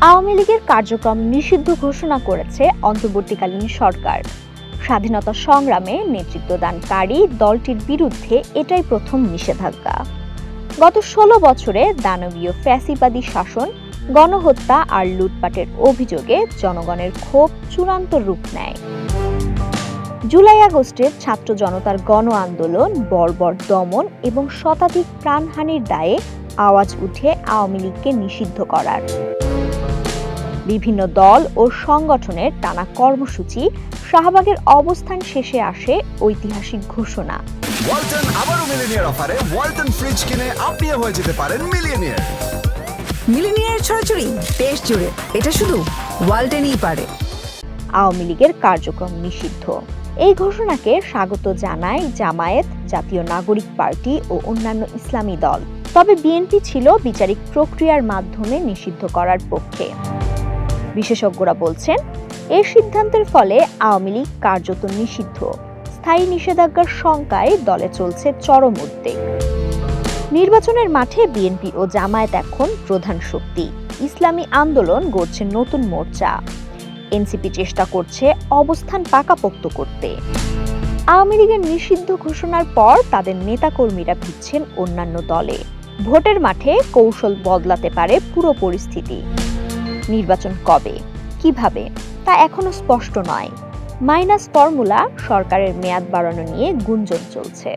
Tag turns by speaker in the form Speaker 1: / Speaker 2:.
Speaker 1: আওয়ামী লীগের কার্যক্রম নিষিদ্ধ ঘোষণা করেছে অন্তর্বর্তীকালীন সরকার। স্বাধীনতা সংগ্রামে নেতৃত্বদানকারী দলটির বিরুদ্ধে এটাই প্রথম নিষেধাজ্ঞা। গত ১৬ বছরে দানবীয় ফ্যাসিবাদী শাসন, গণহত্যা আর লুটপাটের অভিযোগে জনগণের ক্ষোভ চূড়ান্ত রূপ নেয়। জুলাই আগস্টের ছাত্র জনতার গণ আন্দোলন, বর্বর দমন এবং শতাধিক প্রাণহানির দায়ে আওয়াজ উঠে আওয়ামী লীগকে নিষিদ্ধ করার। বিভিন্ন দল ও সংগঠনের টানা কর্মসূচি, শাহবাগের অবস্থান শেষে আসে ঐতিহাসিক ঘোষণা।
Speaker 2: ওয়ালটন আবারো মিলিনিয়ার অফারে ওয়ালটন ফ্রিজ কিনে আপনিও হয়ে যেতে পারেন মিলিয়নিয়ার।
Speaker 3: মিলিনিয়ার ছড়াছড়ি দেশ জুড়ে, এটা শুধু ওয়ালটনই পারে।
Speaker 1: আওয়ামী লীগের কার্যক্রম নিষিদ্ধ, এই ঘোষণাকে স্বাগত জানায় জামায়াত, জাতীয় নাগরিক পার্টি ও অন্যান্য ইসলামী দল। তবে বিএনপি ছিল বিচারিক প্রক্রিয়ার মাধ্যমে নিষিদ্ধ করার পক্ষে। বিশেষজ্ঞরা বলছেন, এই সিদ্ধান্তের ফলে আওয়ামী লীগ কার্যত নিষিদ্ধ। স্থায়ী নিষেধাজ্ঞার শঙ্কায় দলে চলছে চরম উদ্বেগ। নির্বাচনের মাঠে বিএনপি ও জামায়াত এখন প্রধান শক্তি। ইসলামী আন্দোলন গড়ছে নতুন মোর্চা। এনসিপি চেষ্টা করছে অবস্থান পাকাপোক্ত করতে। আওয়ামী লীগের নিষিদ্ধ ঘোষণার পর তাদের নেতাকর্মীরা ভিড়ছেন অন্যান্য দলে। ভোটের মাঠে কৌশল বদলাতে পারে পুরো পরিস্থিতি। নির্বাচন কবে, কিভাবে তা এখনো স্পষ্ট নয়। মাইনাস ফর্মুলা সরকারের মেয়াদ বাড়ানো নিয়ে গুঞ্জন চলছে।